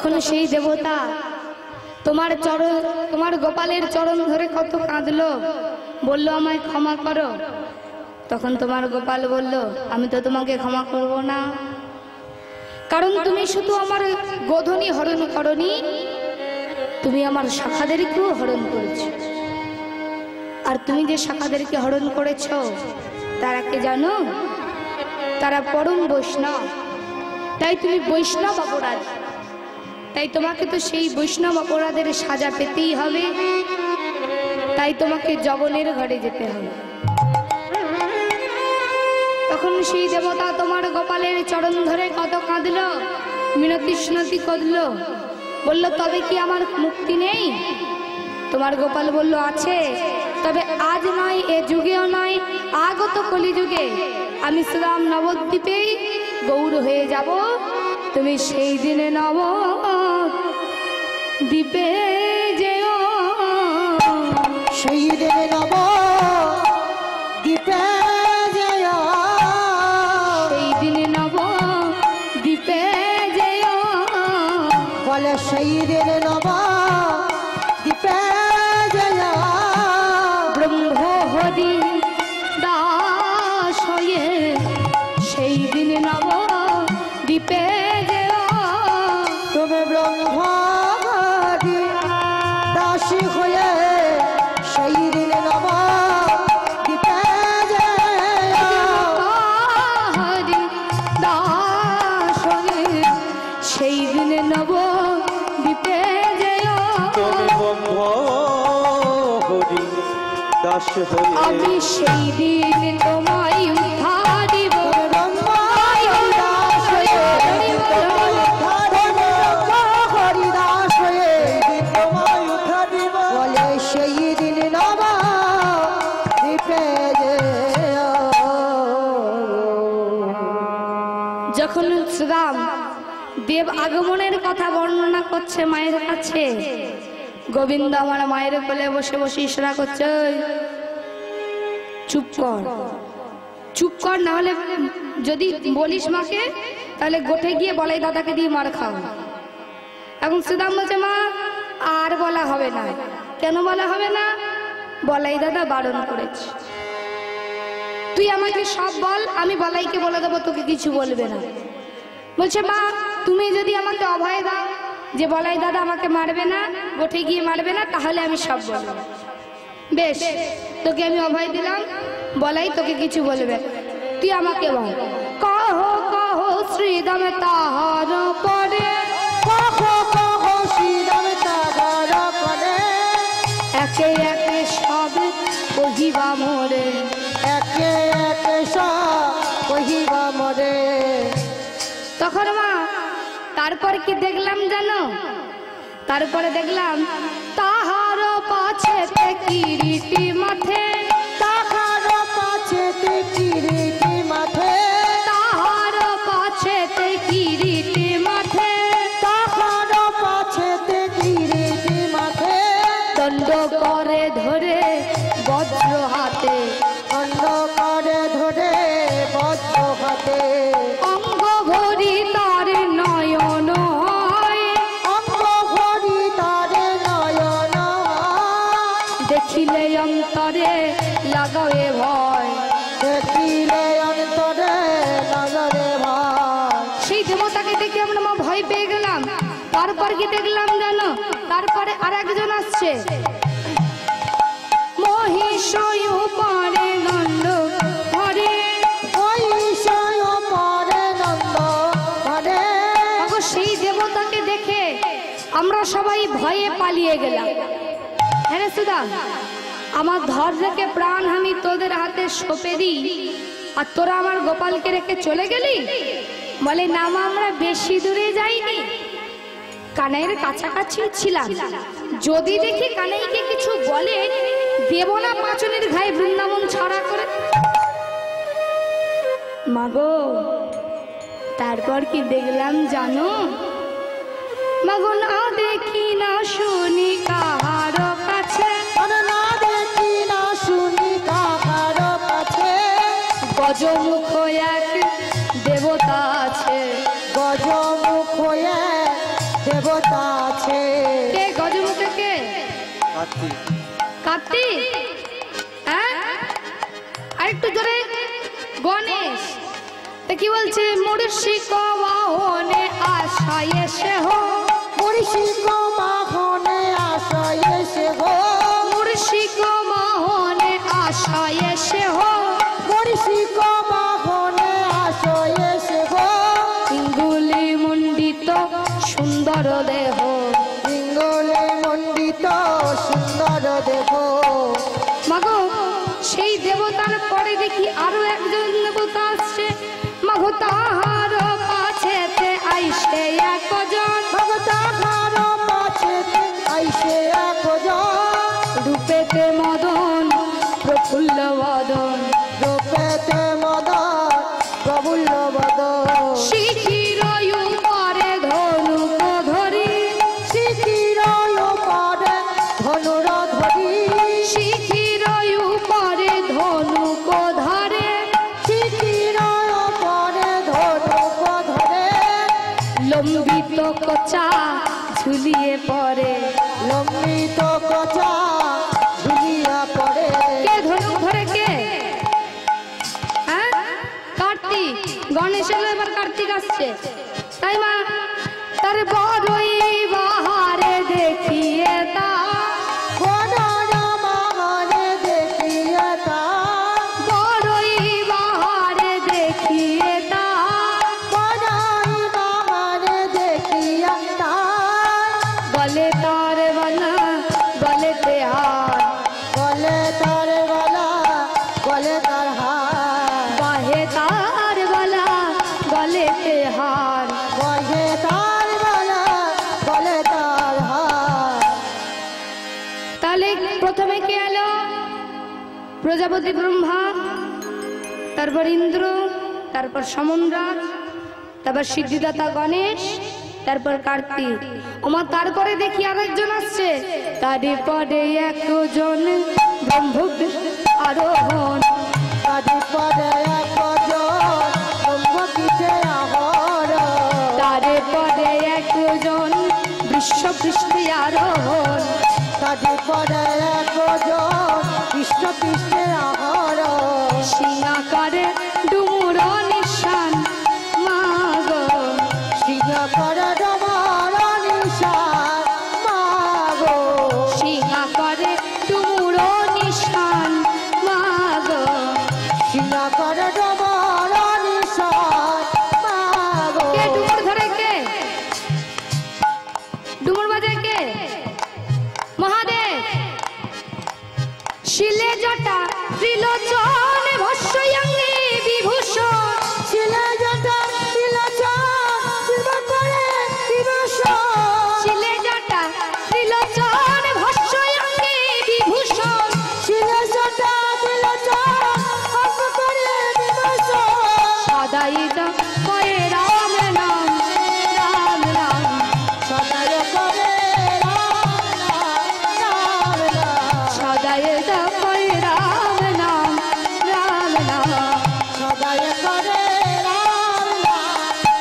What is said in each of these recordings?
তখন সেই দেবতা তোমার গোপালের চরণ ধরে কত কাঁদলো, বলল আমায় ক্ষমা করো। তখন তোমার গোপাল বলল আমি তো তোমাকে ক্ষমা করব না, কারণ তুমি শুধু আমার গোধনী হরণ করনি, তুমি আমার শাখাদেরকেও হরণ করেছো। আর তুমি যে শাখাদেরকে হরণ করেছো তারা কে জানো? তারা পরম বৈষ্ণব। তাই তুমি বৈষ্ণব অপরাধ, তাই তোমাকে তো সেই বৈষ্ণব অপরাধের সাজা পেতেই হবে। তাই তোমাকে যবনের ঘরে যেতে হবে। তখন সেই দেবতা তোমার গোপালের চরণ ধরে কত কাঁদলো, মিনতি স্নতি করলো, বলল তবে কি আমার মুক্তি নেই? তোমার গোপাল বলল আছে, তবে আজ নয়, এ যুগেও নয়, আগত কলিযুগে আমি শ্রীরাম নবদ্বীপেই গৌর হয়ে যাব। তুমি সেই দিনে নবদ্বীপে যেও, সেই দিনে নবদ্বীপে যেও, সেই দিনে নবদ্বীপে যেও। বলে সেই দিনে নবদ্বীপে যেও, ব্রহ্ম হরি দাস হয়ে সেই দিন নবদ্বীপে যেও। তুমি ব্রহ্মহরি দাসী হয়ে সেই দিনে নবদ্বীপে যেও, হরি দাস হয়ে সেই দিন নবদ্বীপে যেও। তুমি ব্রহ্মহরি দাস হয়ে আমি সেই দিন তোমায় উদ্ধারিব। যখন শ্রীরাম দেব আগমনের কথা বর্ণনা করছে মায়ের কাছে, গোবিন্দ আমার মায়ের কোলে বসে বসে ইশারা করছে চুপ কর, চুপ কর, না হলে যদি বলিস মাকে তাহলে গোঠে গিয়ে বলাই দাদাকে দিয়ে মার খাও। এখন শ্রীরাম বলছে মা আর বলা হবে না। কেন বলা হবে না? বলাই দাদা বারণ করেছে। তুই আমাকে সব বল, আমি বলাইকে বলে দেবো, তোকে কিছু বলবে না। বলছে মা তুমি যদি আমাকে অভয় দাও যে বলাই দাদা আমাকে মারবে না, গোঠে গিয়ে মারবে না, তাহলে আমি সব বলবো। বেশ, তোকে আমি অভয় দিলাম, বলাই তোকে কিছু বলবে। তুই আমাকে বল, কহো কহো শ্রীরাম তাহার পরে, কহো কহো শ্রীরাম তাহার পরে, একে একে সব কহিবা মোরে, একে একে সব কহিবা মোরে। তখন মা তারপর কি দেখলাম জানো? তারপরে দেখলাম তাহার পাছেতে কিরিটি মাথে, তাহার পাছেতে কিরিটি মাথে, তাহার পাছেতে কিরিটি মাথে, তাহার পাছেতে কিরিটি মাথে, দণ্ড করে ধরে বজ্র হাতে, দণ্ড করে ধরে বজ্র হাতে, অঙ্গ ভরি তার নয়ন হয়, অঙ্গ ভরি তারে নয়ন, দেখিলে অন্তরে লাগাবে ভয়। দেখিলে অন্তরে নজরে ভয়। সেই দেবতাকে দেখে আমরা মা ভয় পেয়ে গেলাম। তারপর কি দেখলাম জানো? তারপরে আর একজন আসছে, মহিষয় পরে নন্দ ধরে, মহিষয় পরে নন্দ ধরে। সেই দেবতাকে দেখে আমরা সবাই ভয়ে পালিয়ে গেলাম। হ্যাঁ সুদা, আমার ধর রেখে প্রাণ আমি তোদের হাতে সঁপে দিই, আর তোরা আমার গোপালকে রেখে চলে গেলি? বলে না মা, আমরা বেশি দূরে যাইনি, কানাইয়ের কাছাকাছি ছিলাম। যদি দেখি কানাইকে কিছু বলে দেব না পাঁচনের ঘায়ে বৃন্দাবন ছড়া করে। মাগো তারপর কি দেখলাম জানো? মাগো না দেখি না শুনি কাহার কাছে, না দেখি না শুনি কাহার কাছে, গজমুখ এক দেবতা আছে, গজমুখ দেবতা কার্তিক, হ্যাঁ আরেকটু জোরে, গণেশ। তা কি বলছে? মুর্শিক বাহনে আশায় এসে হো, মুর্শিক বাহনে আশায় এসে হো, মুর্শিক বাহনে আশায় এসে হো, মুর্শিক বাহনে আশায় এসে হো, ইঙ্গুলি মণ্ডিত সুন্দর দেহ, ইঙ্গলে মণ্ডিত সুন্দর দেহ। মাগো সেই দেবতার পরে দেখি আরো একজন দেবতা আসছে। মাগো তাহার পাছেতে আইসে একজন, ভগতাহার পাছেতে আইসে একজন, রূপেতে মদন প্রফুল্ল বদন, রূপেতে মদন প্রফুল্ল বদন, শিখির উপরে ধনুক ধরি, শিখির উপরে ধনুর ধরি, শিখির উপরে ধনুক ধরে, শিখির উপরে ধনুক ধরে, লম্বিত কচা ঝুলিয়ে পড়ে। লম্বিত কচা ঝুলিয়া পড়ে। কে ধনুক ধরে? কে? হ্যাঁ কার্তিক। গণেশ এলো, এবার কার্তিক আসছে, তাই মা তার বড়ই বাহারে দেখিয়ে তা, বনর বাহারে দেখিয়া তা, বড়ই বাহারে দেখিয়ে তা, বনর বাহারে দেখিয়া তা, বলে তার বলা বলে তেহার, গলে তার গলা গলে তার হার, বাহে তার বলা বলে তেহার। গলে তার গলা গলে তার হার। তাহলে প্রথমে কে এলো? প্রজাপতি ব্রহ্মা, তারপর ইন্দ্র, তারপর সমনরাজ, তারপর সিদ্ধিদাতা গণেশ, তারপর কার্তিক। ওমা তারপরে দেখি আরেকজন আসছে, তারপরে একজন ব্রহ্ম আরোহণ, তারপরে একজন ব্রহ্মপীঠে আহরণ, তারপরে একজন বিশ্বপৃষ্ঠে আরোহণ, তারপরে একজন কৃষ্ণপৃষ্ঠে আহরণ, সিংহাকারে ডুমুর নিশান মাগো, সিংহকর ডমর নিশান মাগো, সিংহাকারে ডুমুর নিশান মাগো, সিংহকর ডমর নিশান মাগো। কে ডুমুর ধরে? কে ডুমুর বাজায়? কে? মহাদেব। শিলে জটা ত্রিলোচন ভস্যঙ্গে বিভূষণ, শিলা জটা তিলোচন শিব করে বিভূষণ, শিলে জটা ত্রিলোচন ভস্যঙ্গে বিভূষণ, শিলা জটা তিলোচন অঙ্গ করে বিভূষণ, সদাই কয়ে রাম নাম, রাম নাম, সদায় করে রাম নাম, রাম নাম, সদাই কয়ে রাম নাম, রাম নাম, সদায় করে রাম নাম,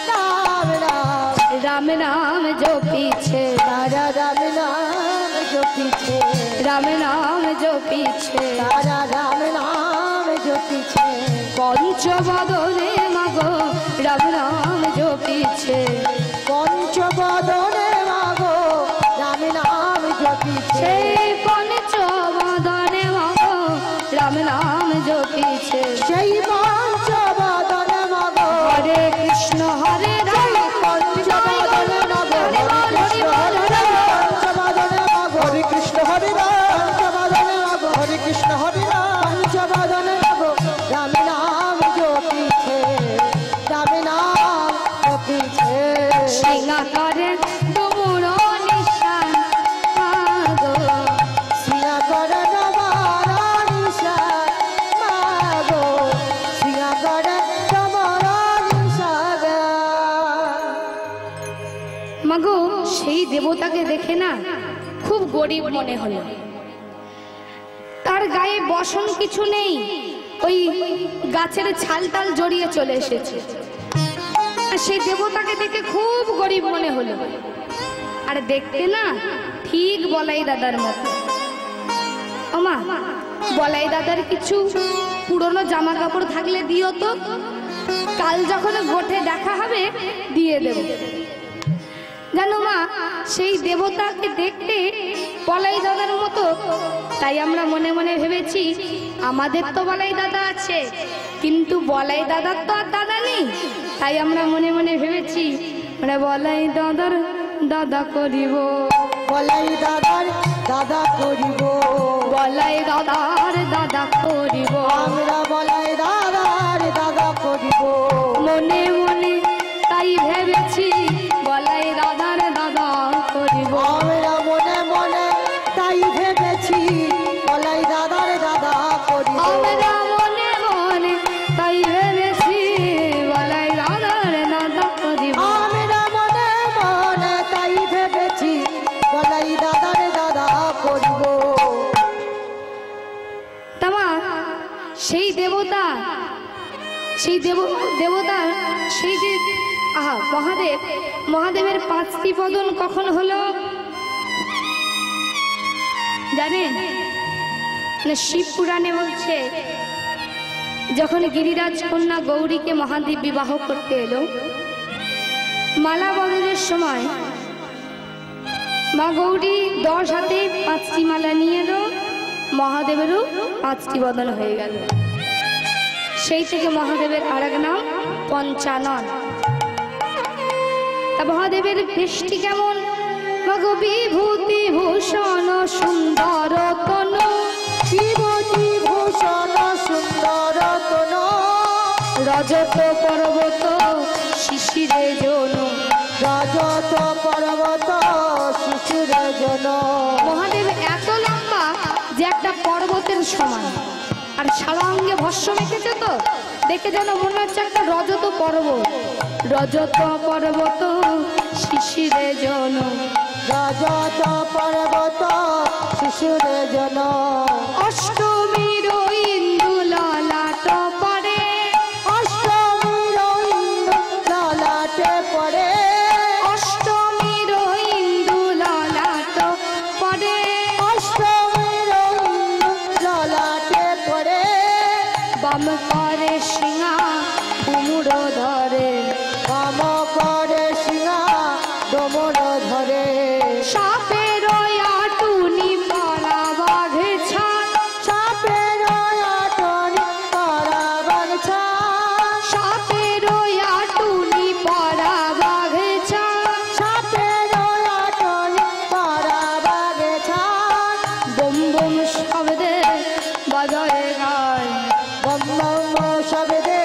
রাম নাম, রাম নাম जो पीछे, তারা রাম নাম जो पीछे, राम नाम जो पीछे, তারা রাম নাম जो पीछे, पंचवदने मगो राम नाम जो पीछे, পঞ্চবদনে মাগো রাম নাম जो पीछे, সেই पंचवदने मगो राम नाम जो पीछे, সেই পঞ্চবদনে মাগো हरे कृष्ण हरे राम, পঞ্চবদনে মাগো হরে কৃষ্ণ হরে রাম, পঞ্চবদনে মাগো হরে কৃষ্ণ হরে রাম, পঞ্চবদনে মাগো রাম নাম जो पीछे, রাম নাম जो पीछे, सिंहाकारे डुमुर निशान मागो, সিয়া করে নবার নিশান মাগো, সিয়া করে তোমার নিশান। মাগো সেই দেবতাকে দেখে না খুব গরিব মনে হলো। তার গায়ে বসন কিছু নেই, ওই গাছের ছাল টাল জড়িয়ে চলে এসেছে। আর সেই দেবতাকে দেখে খুব গরিব মনে হলো। আর দেখতে না ঠিক বলাই দাদার মতো। ওমা বলাই দাদার কিছু পুরনো জামা কাপড় থাকলে দিও তো, কাল যখন গোঠে দেখা হবে দিয়ে দেব। জানো মা, সেই দেবতাকে দেখতে বলাই দাদার মতো, তাই আমরা মনে মনে ভেবেছি আমাদের তো বলাই দাদা আছে, কিন্তু বলাই দাদার তো আর দাদা নেই, তাই আমরা মনে মনে ভেবেছি মানে বলাই দাদার দাদা করিব, বলাই দাদার দাদা করিব, বলাই দাদার দাদা করিব, আমরা বলাই দাদার দাদা করিব, মনে মনে তাই ভেবেছি বলাই দাদার দাদা করিব, আমরা মনে মনে তাই ভেবেছি বলাই দাদার দাদা করিব, আমরা মনে মনে তাই ভেবেছি বলাই দাদার দাদা করিব। আমরা মনে মনে তাই ভেবেছি বলাই দাদার দাদা করিব। তামা সেই দেবতা, সেই দেবতা সেই যে আহা মহাদেব, মহাদেবের 5টি বদন কখন হলো জানেন? মানে শিব পুরাণে বলছে যখন গিরিরাজ কন্যা গৌরীকে মহাদেব বিবাহ করতে এলো, মালা বদলের সময় মা গৌরী 10 হাতে 5টি মালা নিয়ে এলো, মহাদেবেরও 5টি বদন হয়ে গেল। সেই থেকে মহাদেবের আরেক নাম পঞ্চানন। তা মহাদেবের বেশটি কেমন? মগ বিভূতি ভূষণ সুন্দর তনু, বিভূতি ভূষণ সুন্দর তনু, রজত পর্বত শিশিরে জনু, রজত পর্বত শিশুর জন। মহাদেব এত লম্বা যে একটা পর্বতের সমান, আর সারা অঙ্গে ভস্য মেখেছে, তো দেখে যেন মনে হচ্ছে একটা রজত পর্বত, রজত পর্বত শিশিরে জন, রজত পর্বত শিশুর জন। অষ্টমীর ইন্দু ললাট পরে, অষ্টমীর ইন্দু ললাটে পড়ে, অষ্টমীর ইন্দু ললাট পরে, অষ্টমীর ইন্দু ললাটে পড়ে, বাম করে সিংহা কুমুড়ো ধরে, বাম করে সিংহা ডোমর ধরে, সাপের আটুনি পরা বাঘে ছাড়, সাপের আটনি পরা বাগছা, সাপের আটুনি পরা বাঘে ছাড়, সাপের আটনি পরা বাগছা, বম বম শব্দে বাজায় গায়, বম বম শব্দে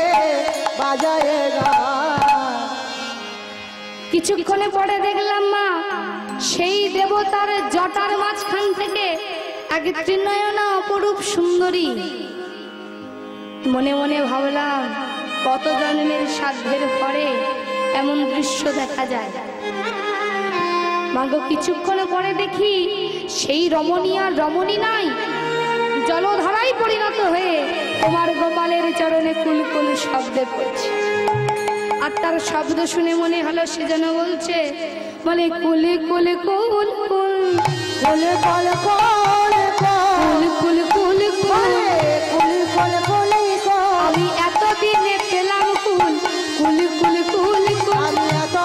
বাজায় গায়। কিছুক্ষণে পরে দেখলাম মা সেই দেবতার জটার মাঝখান থেকে এক ত্রিনয়না অপরূপ সুন্দরী। মনে মনে ভাবলাম কত জন্মের সাধ্যের পরে এমন দৃশ্য দেখা যায়। মাগো কিছুক্ষণ পরে দেখি সেই রমণী আর রমণী নাই, জলধারায় পরিণত হয়ে তোমার গোপালের চরণে কুলকুল শব্দে পড়ছে। আর তার শব্দ শুনে মনে হলো সে যেন বলছে, বলে কুলে কুলে কুল কুল, কুলে কল কল কুল কুল কুল কুল, কুলি কল কলি কল, আমি এতদিনে পেলাম কুল কুল কুল কুল কুল, আমি এত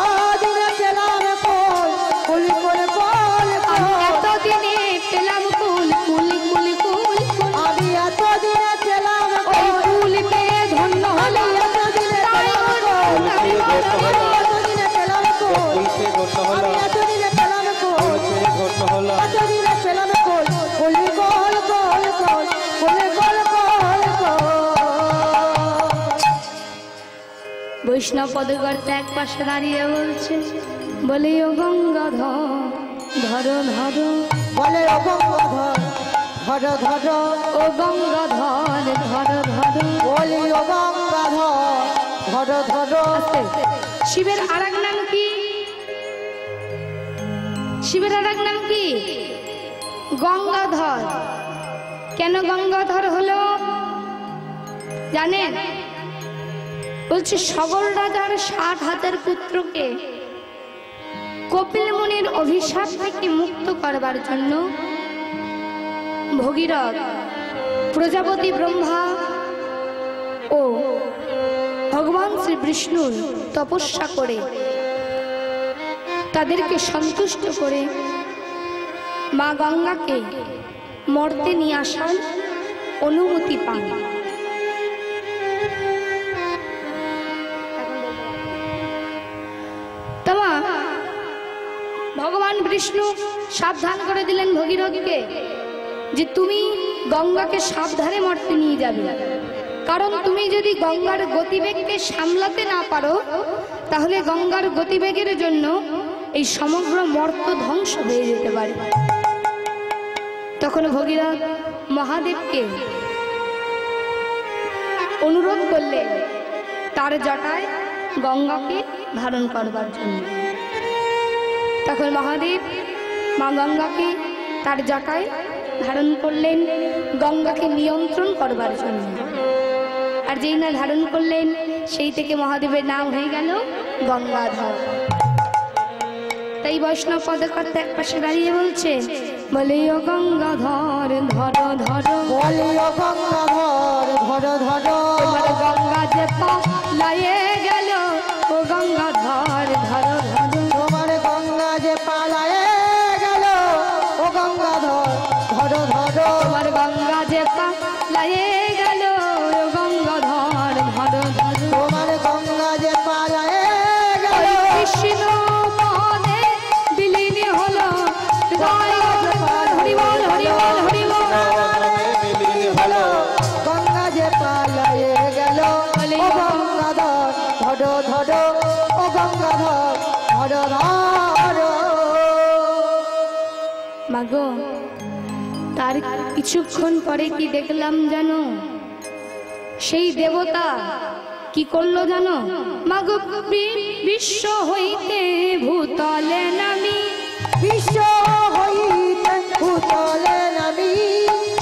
দিনে পেলাম কল, কুলি কল কল আমি কল, এতদিনে পেলাম কুল কুল কুল কুল কুল, আমি এত দিনে পেলাম ওই কল, কুল পেয়ে ধন্য হলো, তাই আমি এত দিনে পেলাম কল, পুলসে গণ্য হলো, আমি এত দিনে পেলাম কল, পুলসে গণ্য হলো, এত দিনে পেলাম কল, কুলি কল কল কল, কুলি কল কল কল। বৈষ্ণব পদকর্তা এক পাশে দাঁড়িয়ে বলছে, বলে ও গঙ্গাধর ধরো ধরো, বলে ও গঙ্গাধর ধর ধর, ও গঙ্গাধর ধরো ধরো। বলি ও গঙ্গাধর ধর ধর। শিবের আরেক নাম কি? শিবের আরেক নাম কি? গঙ্গাধর। কেন গঙ্গাধর হলো জানেন? বলছে সগর রাজার 60 হাতের পুত্রকে কপিল মুনির অভিশাপ থেকে মুক্ত করবার জন্য ভগীরথ প্রজাপতি ব্রহ্মা ও ভগবান শ্রী বিষ্ণুর তপস্যা করে তাদেরকে সন্তুষ্ট করে মা গঙ্গাকে মর্তে নিয়ে আসার অনুমতি পান। ভগবান বিষ্ণু সাবধান করে দিলেন ভগীরথকে যে তুমি গঙ্গাকে সাবধানে মর্তে নিয়ে যাবে, কারণ তুমি যদি গঙ্গার গতিবেগকে সামলাতে না পারো তাহলে গঙ্গার গতিবেগের জন্য এই সমগ্র মর্ত ধ্বংস হয়ে যেতে পারে। তখন ভগীরথ মহাদেবকে অনুরোধ করলেন তার জটায় গঙ্গাকে ধারণ করবার জন্য। তখন মহাদেব মা গঙ্গাকে তার জটায় ধারণ করলেন গঙ্গাকে নিয়ন্ত্রণ করবার জন্য। আর যেই না ধারণ করলেন সেই থেকে মহাদেবের নাম হয়ে গেল গঙ্গাধর। তাই বৈষ্ণব পদকর্তা এক পাশে দাঁড়িয়ে বলছে, বলে ও গঙ্গাধর ধর ধর, বলে ও গঙ্গাধর ধর ধর, তোমার গঙ্গা যে পালায়ে গেল ও গঙ্গাধর ধর ধর, তোমার গঙ্গা যে পালায়ে গেল ও গঙ্গাধর ধর ধর, তোমার গঙ্গা যে পালায়ে গেল ও গঙ্গাধর ধর ধর, তোমার গঙ্গা যে পালায়ে গেল কৃষ্ণ পদে বিলীন হলো, হরি বল হরি বল হরি বল, হলো গঙ্গা যে পালায়ে গেল ও গঙ্গাধর ধর ধর, ও গঙ্গাধর ধর ধর। মাগো তার কিছুক্ষণ পরে কি দেখলাম জানো? সেই দেবতা কি করলো জানো? মাগো বিশ্ব হইতে ভূতলে নামি, বিশ্ব হইতে ভূতলে নামি,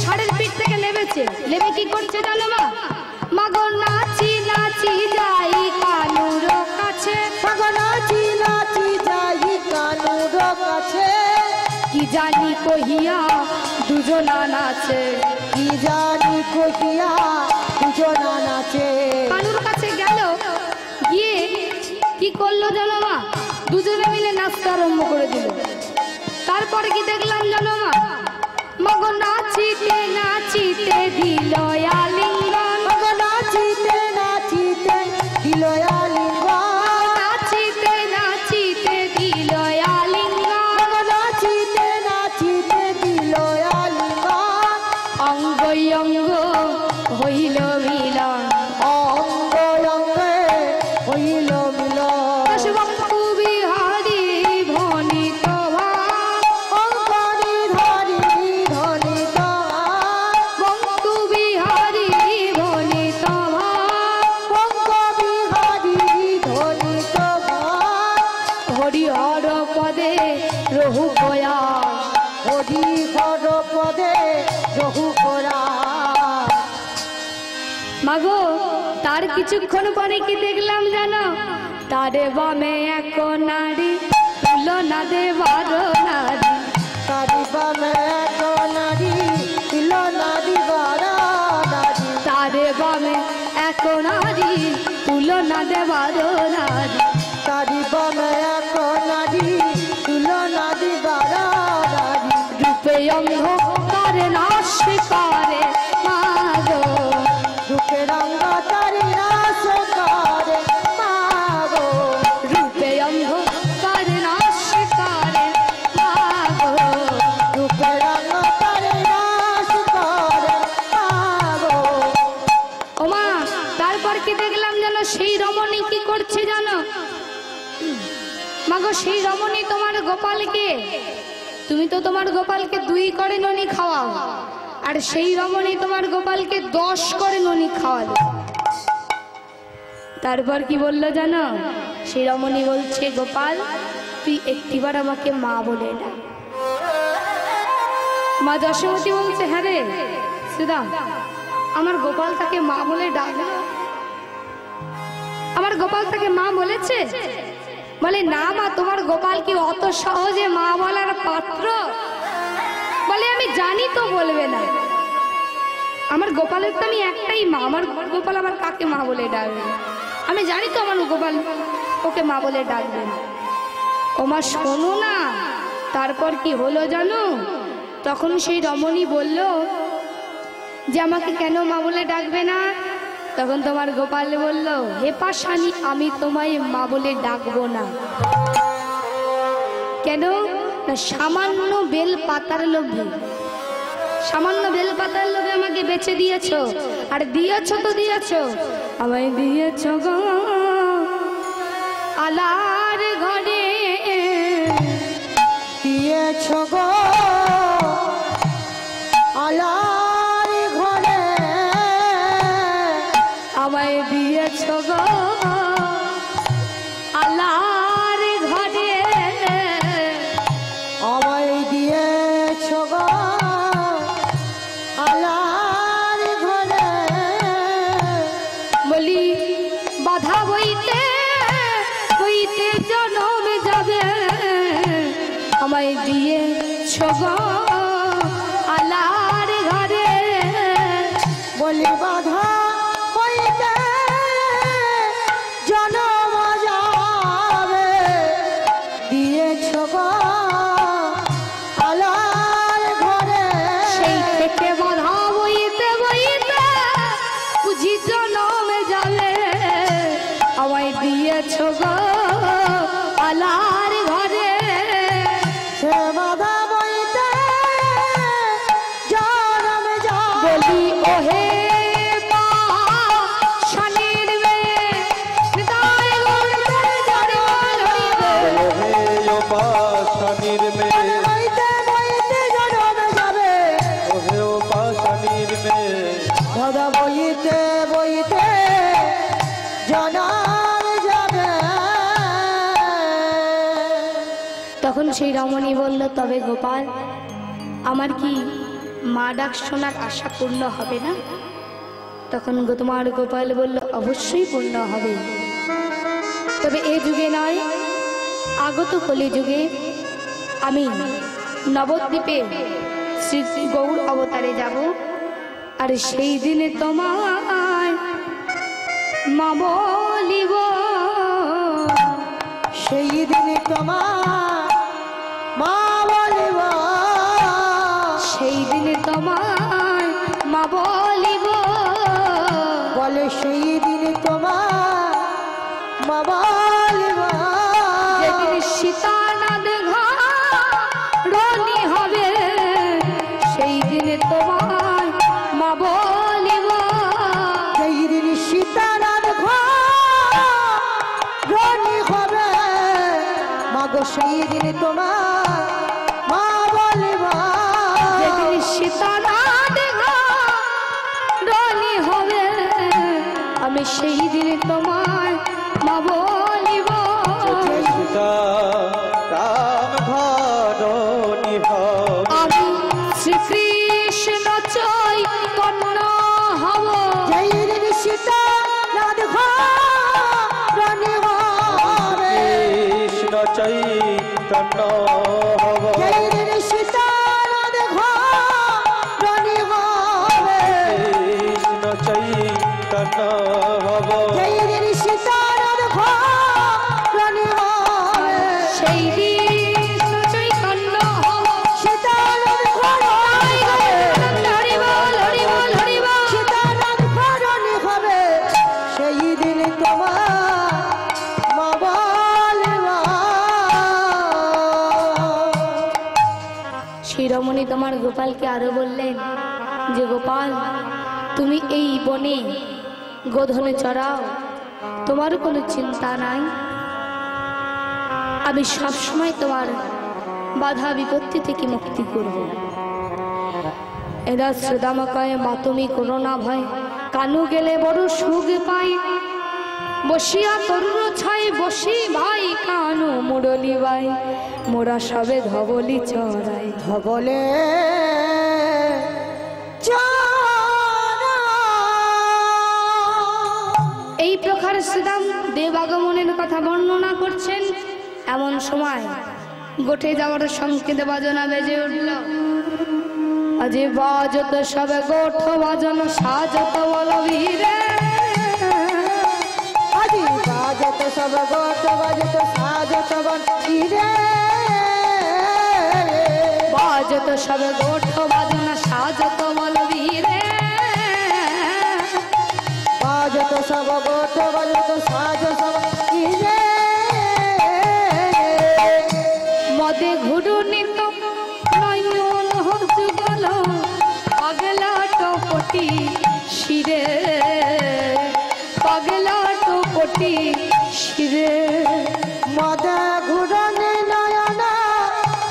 ষাঁড়ের পিঠ থেকে নেমেছে, নেমে কি করছে জানো মা? মাগো নাচি নাচি যাই কানুর কাছে, মাগো নাচি নাচি যাই কানুর কাছে, কি জানি কহিয়া দুজনা নাচে, কি জানি কহিয়া দুজনা নাচে। কানুর কাছে গেল, গিয়ে কি করলো জানো মা? দুজনে মিলে নাচতে আরম্ভ করে দিল। তারপরে কি দেখলাম জানো মা? মাগো নাচিতে নাচিতে দিল আলিঙ্গন, মাগো নাচিতে নাচিতে দিল আলিঙ্গন, নাচিতে নাচিতে দিল আলিঙ্গন, মাগো নাচিতে নাচিতে দিল আলিঙ্গন, অঙ্গ অঙ্গ হইল মিলন, অঙ্গ অঙ্গে হইল মিলন, বঙ্কু বিহারী ভনিত ভাব, অঙ্গনি ধরি ধনিত বঙ্কু বিহারী ভনিত ভাব, অঙ্গ বিহারি ধনিত হরিহর পদে রহু প্রয়াস, হরি হর পদে রঘু করা। মাগো তার কিছুক্ষণ পরে কি দেখলাম জানো? তারে বামে এক নারী তুলনা দেবার নারী, কারিবামে এক নারী দিল নারী বারা নারী, তারে বামে এক নারী তুলনা দেবার নারী, কারিবামে এক নারী দিল নারী বারা নারী, রূপে অঙ্গ করে নাশ করে মাগো, রূপে রঙ্গ তারি নাশ করে মাগো, রূপে অঙ্গ করে নাশ করে মাগো, রূপে রঙ্গ তারি নাশ করে মাগো। ওমা তারপর কি দেখলাম জানো? সেই রমণী কি করছে জানো? মাগো সেই রমণী তোমার গোপালকে, তুমি তো তোমার গোপালকে 2 করে ননি খাওয়াও, আর সেই রমণী তোমার গোপালকে 10 করে ননি খাওয়ালো। তারপর কি বললো জানো? সেই রমণী বলছে, গোপাল তুই একটিবার আমাকে মা বলে না। মা যশোমতী বলছে, হ্যাঁ রে সুদাম, আমার গোপাল তাকে মা বলে ডাকলো, আমার গোপাল তাকে মা বলেছে? বলে না মা, তোমার গোপাল কি অত সহজে মা বলার পাত্র? বলে আমি জানি তো বলবে না। আমার গোপালের তো আমি একটাই মা, আমার গোপাল আবার কাকে মা বলে ডাকবে? আমি জানি তো আমার গোপাল ওকে মা বলে ডাকবে না। ও মা শোনো না, তারপর কি হলো জানো? তখন সেই রমণী বলল যে আমাকে কেন মা বলে ডাকবে না? তখন তোমার গোপাল বলল, হে পাশানি, আমি তোমায় মা বলে ডাকবো না। কেন না, সামান্য বেল পাতার লোভে, সামান্য বেল পাতার লোভে আমাকে বেচে দিয়েছো। আর দিয়েছো তো দিয়েছো, আমায় দিয়েছো গো আলার ঘরে, দিয়েছো গো আলার ঘরে, আমায় দিয়েছো গো আলার ঘরে, আমায় দিয়েছো গো আলার ঘরে। বলি বাধা বইতে বইতে জনম যাবে, আমায় দিয়েছো গো আলার ঘরে। বলি বাধা হইতে জনম যাবে, দিয়েছো গো আলার ঘরে। সেই থেকে বাধা বইতে বইতে বুঝি জনম যাবে, আমায় দিয়েছো গো আলার ঘরে। সে বাধা বইতে জনম যাবে, বলি ওহে মা শনির মেয়ে, হৃদয় গর্ভে জড়ে লড়িবে। হে উপাসনীর মেয়ে, বইতে বইতে জনম যাবে, হে উপাসনীর মেয়ে, বাধা বইতে বইতে জনম যাবে। তখন সেই রমণী বলল, তবে গোপাল, আমার কি মা ডাক শোনার আশা পূর্ণ হবে না? তখন তোমার গোপাল বলল, অবশ্যই পূর্ণ হবে, তবে এ যুগে নয়, আগত কলি যুগে আমি নবদ্বীপে শ্রী গৌর অবতারে যাব, আর সেই দিনে তোমায় মা বলিব। সেই দিনে তোমার মা বলিব, সেই দিনে তোমায় মা বলিব। বলে সেই দিনে তোমার মা বলিব। যেদিন সীতানাথ ঘরণী হবে, সেই দিনে তোমায় মা বলিব। সেই দিন সীতারাম ঘরণী হবে, মাগো সেই দিনে তোমার মা বলিব। যেদিন সীতানাথ ঘরণী হবে, আমি সেই দিনে তোমায় মা বলিব। সীতা রাম ঘরণী হবে, আমি শ্রীকৃষ্ণ চৈতন্য হব। সেই দিন সীতারাম ঘরণী হবে, কৃষ্ণ চৈতন্য হব, সেই দিন সীতারাম ঘরণী হবে, কৃষ্ণ চৈতন্য হব, সেই দিন সীতারাম ঘরণী হবে, সেই দিন চৈতন্য হব। সীতারাম ঘরণী হবে, হরি বল, হরি বল, হরি বল। সীতারাম ঘরণী হবে, সেই দিন তোমার মা বলিব। সেই রমণী তোমার গোপালকে আরো বললেন যে, গোপাল, তুমি এই বনে গোধনে চড়াও, তোমার কোনো চিন্তা নাই, আমি সবসময় তোমার বাধা বিপত্তি থেকে মুক্তি করব। এরা শ্রোদামা কয়, মা তুমি করো না ভয়, কানু গেলে বড় সুখ পাই, বসিয়া তরুণ ছাই বসি ভাই, কানু মুরলি ভাই, মোরা সবে ধবলি চড়াই। ধবলে এই প্রকার শ্রীরাম দেব আগমনের কথা বর্ণনা করছেন। এমন সময় গোটে যাওয়ার সংকেত বাজনা বেজে উঠল। আজি বাজত সব গোঠ বাজন সাজত বলবীরে আজি বাজত সব গোট বাজত সাজত বীরে বাজত সব গোঠ বাজন সাজত বলবীরে বাজত সব গোট বাজত সাজত বীরে মদে ঘুরুনিত নয়ন যুগল পাগলা টপটি শিরে পাগলা টপটি শিরে মদ ঘুরনে নয়ন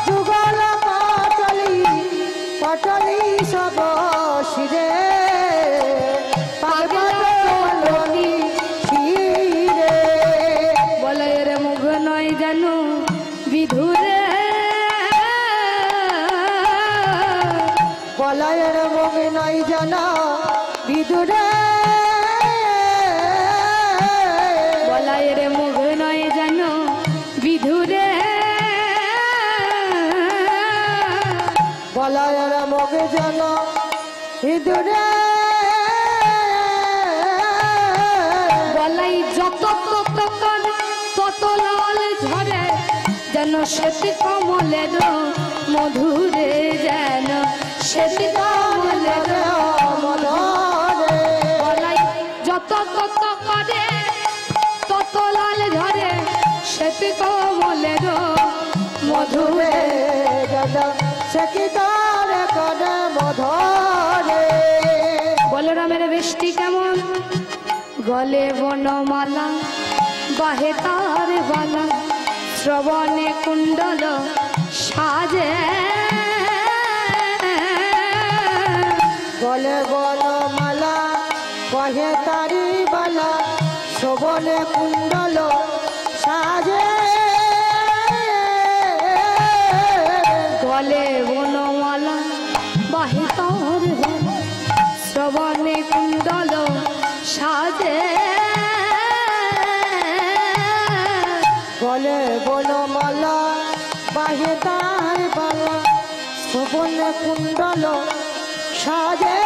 যুগল পাটলি পাটলি সব শিরে পাগলা টপটি শিরে বলয়ের মুখ নয় জানো বিধুরে বলয়ের মুখ নাই জানা বিদুরে বলয়ের মুখ নয় জানো বিধুরে বলয়ের মুখ জানা বিদুরে বলাই যত তত করে তত লাল ঝরে যেন শ্বেত কমলের মধুরে যেন শ্বেত কমলের মধুরে বলাই যত তত করে তত লাল ঝরে শ্বেত কমলের মধুরে সকিতার কদ মধুরে বলরামের বৃষ্টি কেমন গলে বনমালা বাহে তার বালা শ্রবণে কুণ্ডল সাজে গলে বনমালা কহে তারি বালা শোভনে কুণ্ডল সাজে গলে বনমালা বাহে তার বালা শ্রবণে কুণ্ডল সাজে গলে বনমালা বাহে তার বালা শোভনে কুণ্ডল সাজে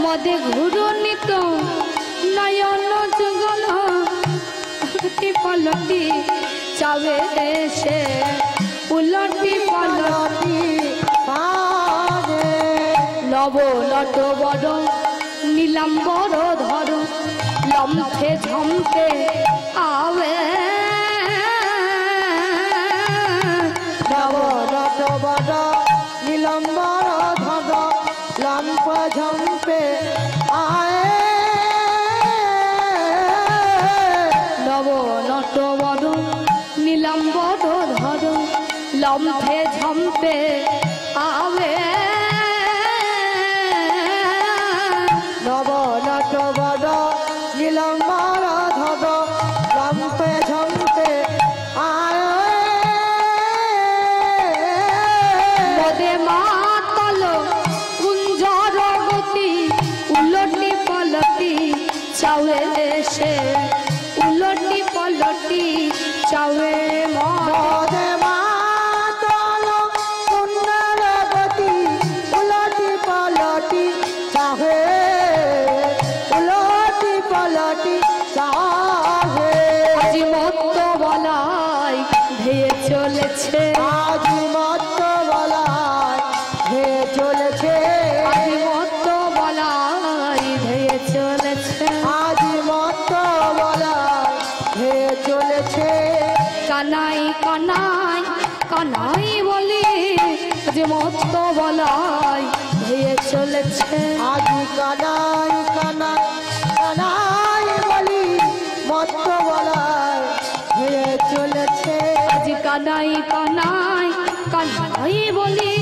মদে ঘুরুনিত নয়ন যুগল পলটি চাবে সে উলটি পলটি পারে লব লট বড় নীলাম্বর ধর লম্ফে ঝম্পে আবে নব রত বড় নীলম্বর ধর লম্প ঝম্পে আয়ে নব নট বড় নীলাম্বর ধর লম্ফে ঝম্পে আবে নব নট বড় নীলম্বর ধর লম্পে ঝম্পে আয়ে মদে মাতল কুঞ্জর গতি উলটি পলটি চাওয়ে সে উলটি পলটি চাওয়ে মদে মাতল কুণ্ডলবতী উলটি পলটি চাহে উলটি পলটি চাহে আজি মত্ত বলাই ধেয়ে চলেছে আজি মত্ত বলায় হে চলেছে আজি মত্ত বলাই ধেয়ে চলেছে আজি মত্ত বলায় হে চলেছে কানাই কানাই কানাই বলি যে মত্ত বলাই ধেয়ে চলেছে আজি কানাই কানাই কানাই বলি মত্ত বলায় হে চলেছে আজ কানাই কানাই কানাই বলি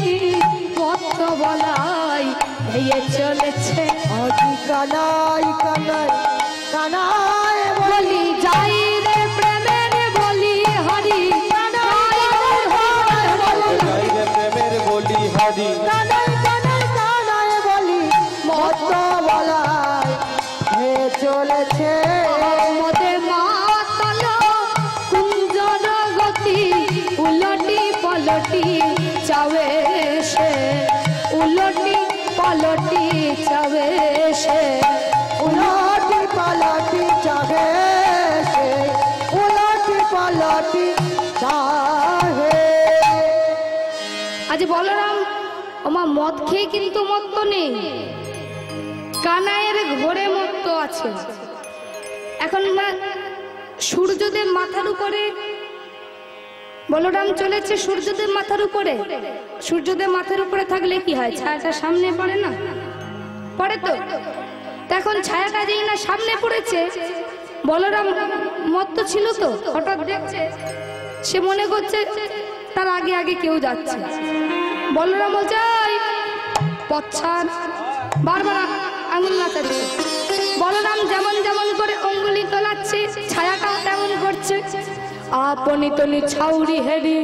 মত্ত বলাই ধেয়ে চলেছে আজি কানাই কানাই কানাই বলি বলি যাই রে প্রেমের বলি হরি কানাই বলি যাই রে প্রেমের বলি হরি কানাই কানাই কানাই বলি মত্ত বলায় হে চলেছে মদে মাতল কুঞ্জর গতি উলটি পলটি চাও পালটি যাবে সে, উলটি পালটি যাবে সে, উলটি পালটি যাবে। আজ বলরাম ওমা মদ খেয়ে কিন্তু মত্ত নেই, কানাইয়ের ঘোরে মত্ত আছে। এখন মা সূর্যদেব মাথার উপরে, বলরাম চলেছে সূর্যদেব মাথার উপরে। সূর্যদেব মাথার উপরে থাকলে কি হয়, ছায়াটা সামনে পড়ে না, পড়ে তো। এখন ছায়াটা যেই না সামনে পড়েছে, বলরাম মত্ত ছিল তো, হঠাৎ দেখছে, সে মনে করছে তার আগে আগে কেউ যাচ্ছে। বলরাম বলছে পচ্ছার, বারবার আঙুল নাচাচ্ছে। বলরাম যেমন যেমন করে অঙ্গুলি তোলাচ্ছে, ছায়াটাও তেমন করছে। আপনি তনু ছাউরি হেরি,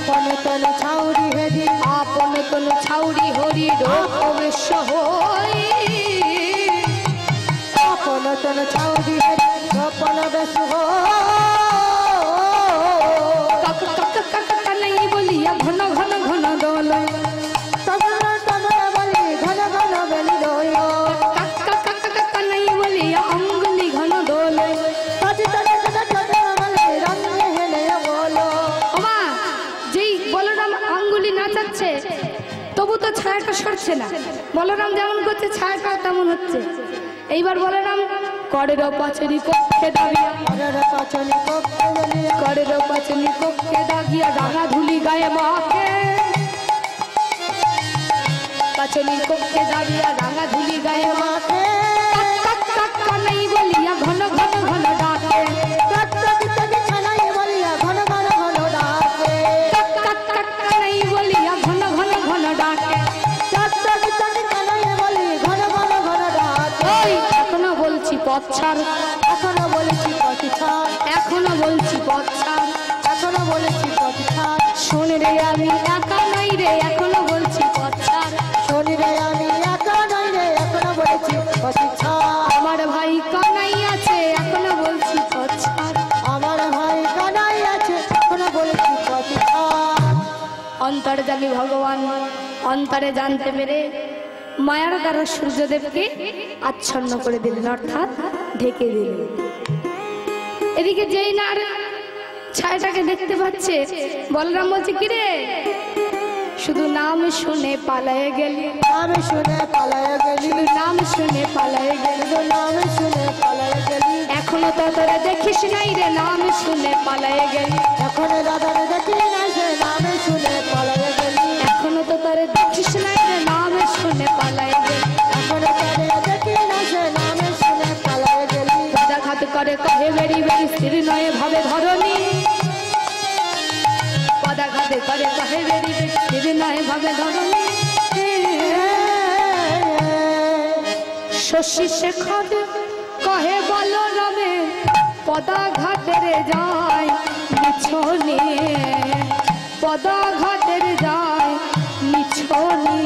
পনে তনে ছাউরি হেরি, আপনি তনু ছাউরি হরি রোপবেশ হই, পনে তনে ছাউরি হেরি গোপন বেশ হো। কাক কাক কাক কানাই বলিয়া ঘন ঘন ঘন দোলে, তগর তগর বলি ঘন ঘন বেলি দোয়, কাক কাক কাক কানাই বলিয়া অঙ্গুলি ঘন দোলে। তজি তজি তজি তজি বলি রঙে হেলে বলো। ওমা যেই বলরাম আঙ্গুলি নাচাচ্ছে, তবু তো ছায়াটা সরছে না। বলরাম যেমন করছে ছায়াটা তেমন হচ্ছে। এইবার বলরাম করের পাচনি কক্ষে দাঁড়িয়ে, করের পাচনি কক্ষে বলিয়া, করের পাচনি কক্ষে দাগিয়া রাঙা ধুলি গায়ে মাখে, পাচনি কক্ষে দাঁড়িয়া রাঙা ধুলি গায়ে মাখে। মাঠে কাক কাক কানাই বলিয়া ঘন ঘন ঘন ডাকে, তজি তজি ছানাই বলিয়া ঘন ঘন ঘন ডাকে, কাক কাক কাক কানাই বলিয়া ঘন ঘন ঘন ডাকে। তজি তজি ছানাই বলি ঘন ঘন ঘন ডাকে। ওই এখনো বলছি পথ ছাড়, এখনো বলেছি পথি ছাড়, এখনো বলছি পথ ছাড়, এখনো বলেছি পথি ছাড়, শোন রে আমি একা নাই রে, এখনো বলছি পথ ছাড়। শনি রে আমি একা নই রে, এখনো বলেছি পথি ছাড়, আমার ভাই কানাই আছে, এখনো বলছি পথ ছাড়। আমার ভাই কানাই আছে, এখনো বলেছি পথি ছাড়। অন্তর্যামী ভগবান অন্তরে জানতে পেরে মায়ার দ্বারা সূর্যদেবকে আচ্ছন্ন করে দিলেন, অর্থাৎ ঢেকে দিলেন। এদিকে যেই না আর ছায়াটাকে দেখতে পাচ্ছে, বলরাম বলছে কিরে শুধু নাম শুনে পালায়ে গেলি, নাম শুনে পালায়ে গেলি, শুধু নাম শুনে পালায়ে গেলি, শুধু নাম শুনে পালায়ে গেলি, এখনো তো তোরা দেখিস নাই রে, নাম শুনে পালায়ে গেলি, এখন দাদারে দেখি না সে নাম শুনে পালায়ে গেলি, এখনো তো তোরা দেখিস নাই রে, নাম শুনে পালায়ে গেলি। এখন তারে দেখি না সে নাম শুনে পালায়ে গেলি, পদাঘাত করে কহে বেরি বেরি স্থির নয় ভাবে ধরণী, পদাঘাত করে কহে বেরি বেরি স্থির নয় ভাবে ধরণী। শশী শেখর কহে বলরামে পদাঘাতের যায় মিছনে, পদাঘাতের যায় মিছনে।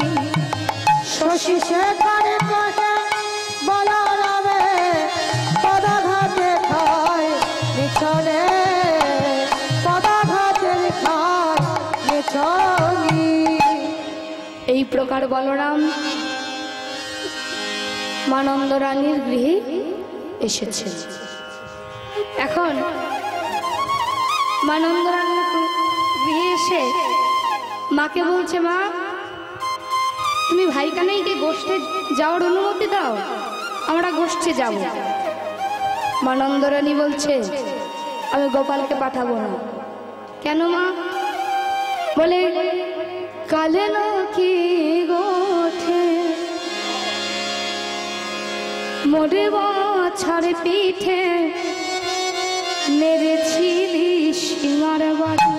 শশী শেখর কহে বলরামে পদাঘাতে খায় মিছনে, পদাঘাতের খায় মিছনি। এই প্রকার বলরাম মানন্দ রানীর গৃহে এসেছে। এখন মানন্দ রানীর গৃহে এসে মাকে বলছে, মা তুমি ভাই কানাইকে গোষ্ঠে যাওয়ার অনুমতি দাও, আমরা গোষ্ঠে যাব। মানন্দ রানী বলছে আমি গোপালকে পাঠাবো না। কেন মা? বলে কালে নাকি গোঠে মোরে বাছার পিঠে মেরেছিলি সিঙ্গার বাড়ি,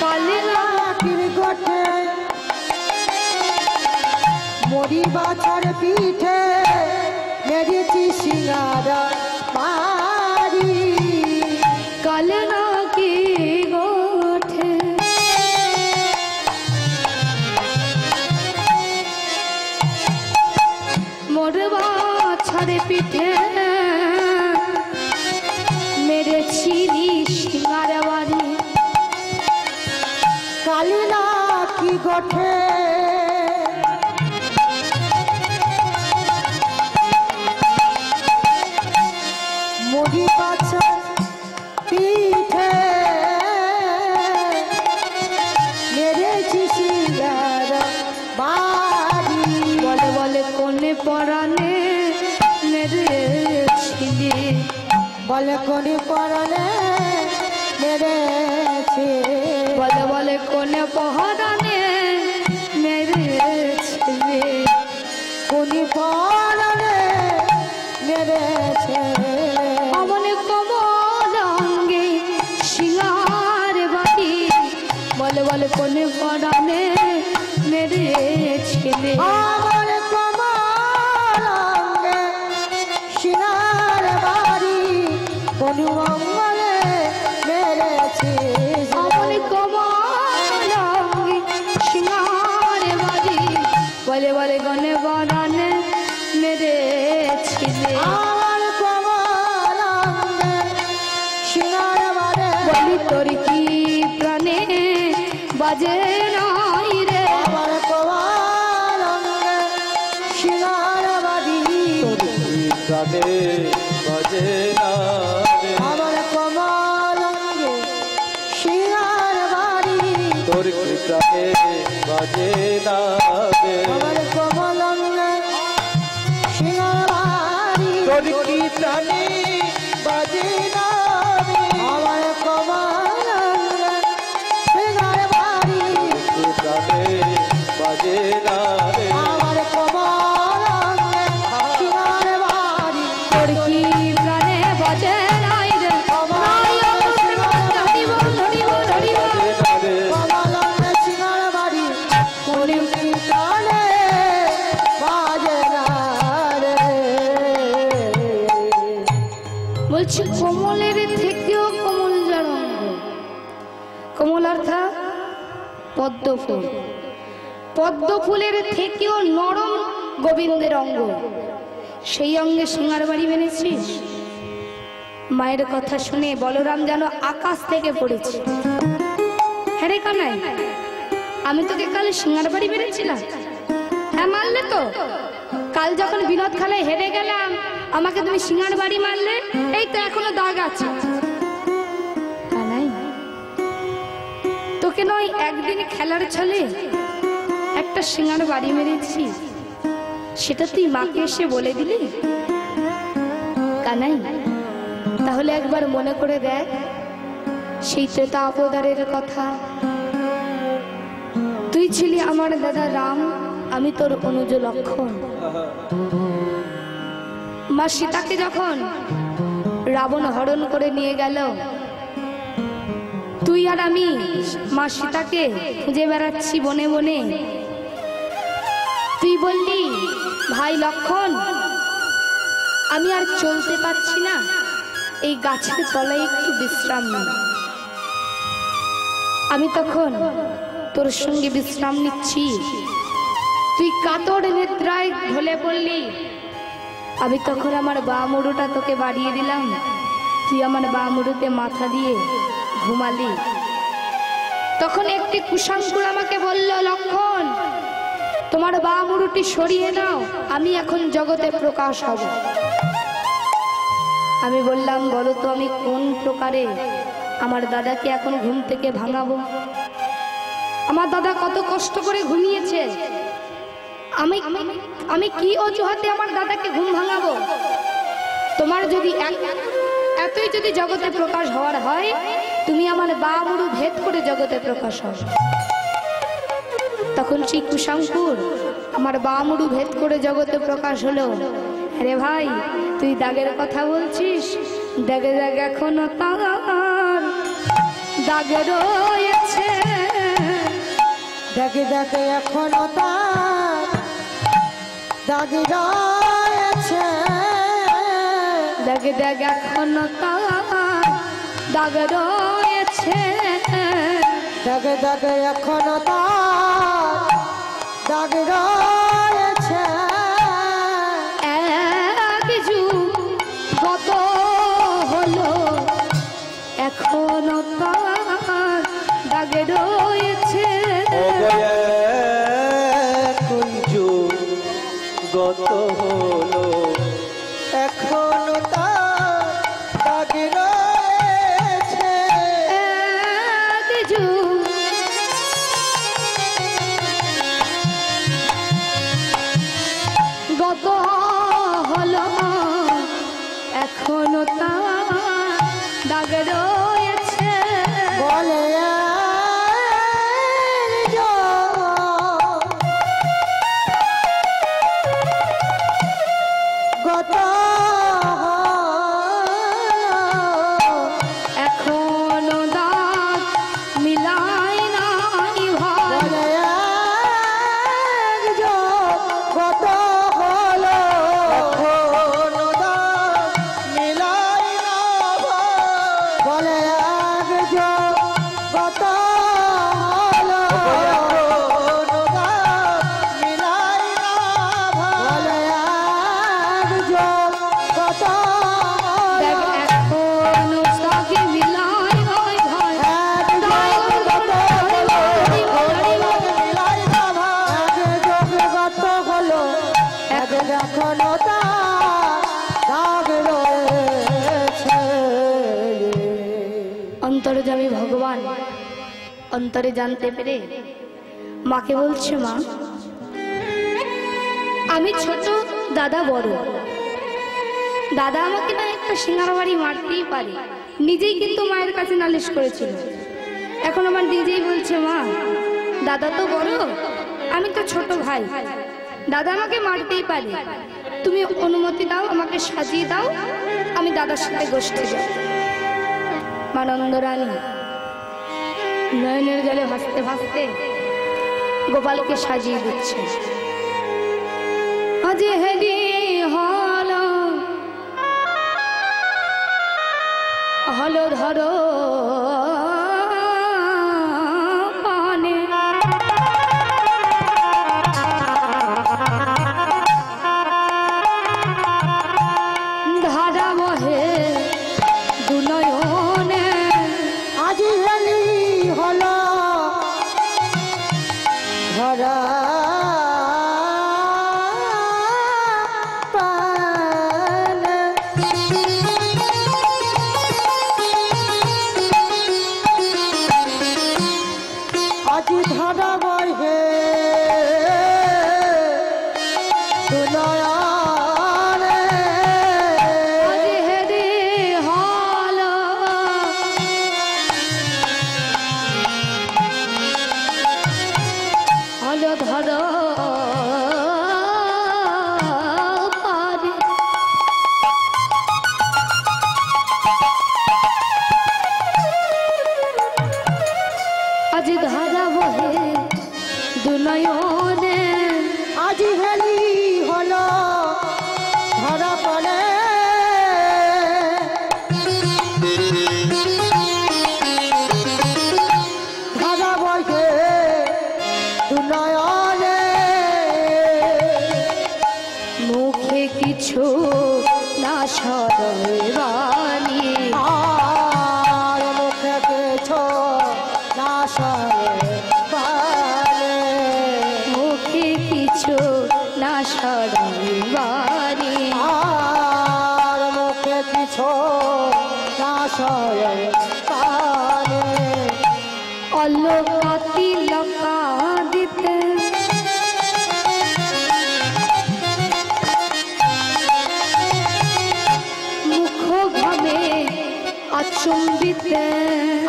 কালে লাকির গোঠে মরি বাছার পিঠে মেরেছি সিঙ্গারা বাড়ি, কালে নাকি গোঠে মোর বাছার পিঠে মেরেছিলি সিঙ্গার বাড়ি, কালী লাকি গোঠে মুড়ি পাছা পিঠে মেরেছি সিঙ্গার বাড়ি। বলে বলে কোনে পরানে মেরেছিলি, বলে কোনি পরানে মেরেছি, বলে বলে কোনে পরানে মেরেছিলি, কোনি পরানে মেরেছে। অমন কমল অঙ্গে সিঙ্গার বাড়ি, বলে বলে কোনে পরানে মেরেছিলি। আমার কমল অঙ্গে সিঙ্গার বাড়ি কোন মঙ্গলে মেরেছি। অমন কমল অঙ্গে সিঙ্গার বাড়ি, বলে বলে কোনে পরানে মেরেছিলি। আমার কমল অঙ্গে সিঙ্গার বাড়ি বলি তোর কি প্রাণে বাজে নাই রে, আমার কমল অঙ্গে সিঙ্গার বাড়ি প্রাণে বাজে না রে, আমার কমল অঙ্গে সিঙ্গার বাড়ি তোর কি প্রাণে বাজে না রে, আমার কমল অঙ্গে সিঙ্গার বাড়ি তোর কি প্রাণে বাজে না রে, আমার কমল অঙ্গে সিঙ্গার বাড়ি তোর কি প্রাণে বাজে না রে, আমার কমল অঙ্গে সিঙ্গার বাড়ি তোর কি প্রাণে বাজে নাই রে, নাই ধরিব ধরিব ধরিব, বাজে না রে, কমল অঙ্গে সিঙ্গার বাড়ি কোন প্রাণে বাজে না রে। বলছি কমলের থেকেও কমল যার অঙ্গ, কমল অর্থাৎ পদ্ম ফুল, পদ্ম ফুলের থেকেও নরম গোবিন্দের অঙ্গ, সেই অঙ্গে সিঙ্গার বাড়ি মেরেছিস। মায়ের কথা শুনে বলরাম যেন আকাশ থেকে পড়েছে। হ্যাঁ রে কানাই, আমি তোকে কাল সিঙ্গার বাড়ি মেরেছিলাম। হ্যাঁ মারলে তো, কাল যখন বিনোদ খেলায় হেরে গেলাম আমাকে তুমি সিঙ্গার বাড়ি মারলে, এই তো এখনো দাগ আছে। কানাই, তোকে নয় একদিন খেলার ছলে একটা সিঙ্গার বাড়ি মেরেছি, সেটা তুই মাকে এসে বলে দিলি। কানাই, তাহলে একবার মনে করে দেখ সেই ত্রেতা অবতারের কথা। তুই ছিলি আমার দাদা রাম, আমি তোর অনুজ লক্ষণ। মা সীতাকে যখন রাবণ হরণ করে নিয়ে গেল, তুই আর আমি মা সীতাকে খুঁজে বেড়াচ্ছি বনে বনে। তুই বললি ভাই লক্ষণ, আমি আর চলতে পারছি না, এই গাছের তলায় একটু বিশ্রাম নিই। আমি তখন তোর সঙ্গে বিশ্রাম নিচ্ছি, তুই কাতর নিদ্রায় ঢলে পড়লি। আমি তখন আমার বা মুড়োটা তোকে বাড়িয়ে দিলাম, তুই আমার বা মুড়োতে মাথা দিয়ে ঘুমালি। তখন একটি কুসংস্কার আমাকে বলল, লক্ষণ তোমার বা মুড়োটি সরিয়ে নাও, আমি এখন জগতে প্রকাশ হব। আমি বললাম, বলো তো আমি কোন প্রকারে আমার দাদাকে এখন ঘুম থেকে ভাঙাবো? আমার দাদা কত কষ্ট করে ঘুমিয়েছে, আমি আমি কি অজুহাতে আমার দাদাকে ঘুম ভাঙাবো? তোমার যদি এতই যদি জগতে প্রকাশ হওয়ার হয়, তুমি আমার বা মুড়ো ভেদ করে জগতে প্রকাশ হও। তখন সেই কুসংকুর আমার বা মুড়ো ভেদ করে জগতে প্রকাশ হলো। আরে ভাই, তুই দাগের কথা বলছিস, দাগে দাগ এখনো তার দাগে রয়েছে, দেখে দেখে এখনো তার দাগ রয়েছে, দাগে দাগ এখনো তার দাগ রয়েছে, দেখে দেখে এখনো তার দাগ রয়েছে। এক যুগ কত হলো, এখনো তার দাগে রয়েছে। ও গো এখনো তার দাগ রয়েছে। অন্তর্যামী ভগবান অন্তরে জানতে পেরে মাকে বলছে, মা আমি ছোট, দাদা বড়। দাদা আমাকে না একটা সিঙ্গার বাড়ি মারতেই পারে, নিজেই কিন্তু মায়ের কাছে নালিশ করেছিল। এখন আমার নিজেই বলছে, মা দাদা তো বড়, আমি তো ছোট ভাই, দাদা আমাকে মারতেই পারে, তুমি অনুমতি দাও, আমাকে সাজিয়ে দাও, আমি দাদার সাথে গোষ্ঠী যাব। মা নন্দরানী নয়নের জলে ভাসতে ভাসতে গোপালকে সাজিয়ে দিচ্ছে। আজ হেরি হলো হলো ধরো পানে, ধারা বহে দুনয়নে। আজ হেলি হলো ধরা পানে। আজ ধরা বহে দুনয়নে। আজ হেরি হলো হলো ধরো পানে। আজ ধারা বহে দুনয়নে। আজ হেলি হলো ধরা পড়ে। ধরা বসে দুনয়নে। মুখে কিছু না সরয় বাণী, আর মুখে কিছু না সরে পারে। মুখে কিছু না সরয় বাণী। আর মুখে কিছু না সরে পারে। অলকাতি লকা দিতে মুখ ভাবে আচম্বিতে।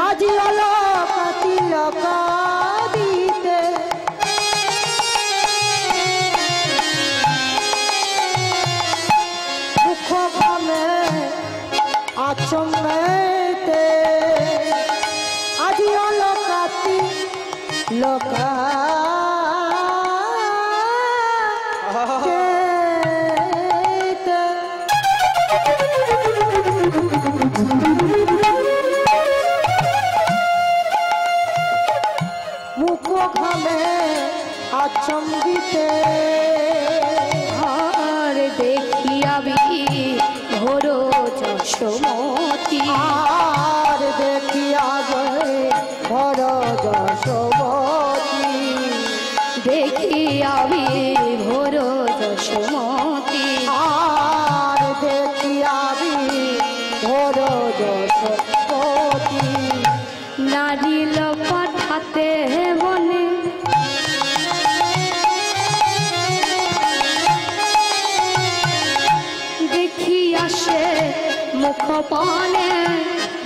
আজ অলকাতি লকা দিতে। মুখ ভাবে আচম্বিতে। আজ অলকাতি লকা দিতে। মুখ ঘামে আচম্বিতে। আর দেখিয়াবি ঘোর যশোমতি। আর দেখিয়া গে ভর যশোমতি। দেখিয়াবি ঘোর যশোমতি। আর দেখিয়াবি ভর যশোমতি। নারিল পাঠাতে বনে দেখি আসে মুখ পানে।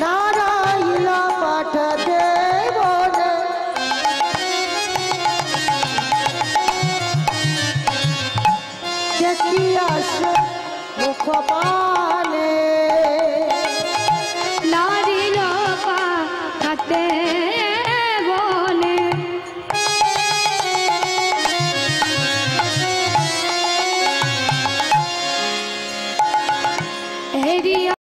নারায়ণ পাঠ দেবনে। দেখি আসে মুখ পানে। নারিল পাঠাতে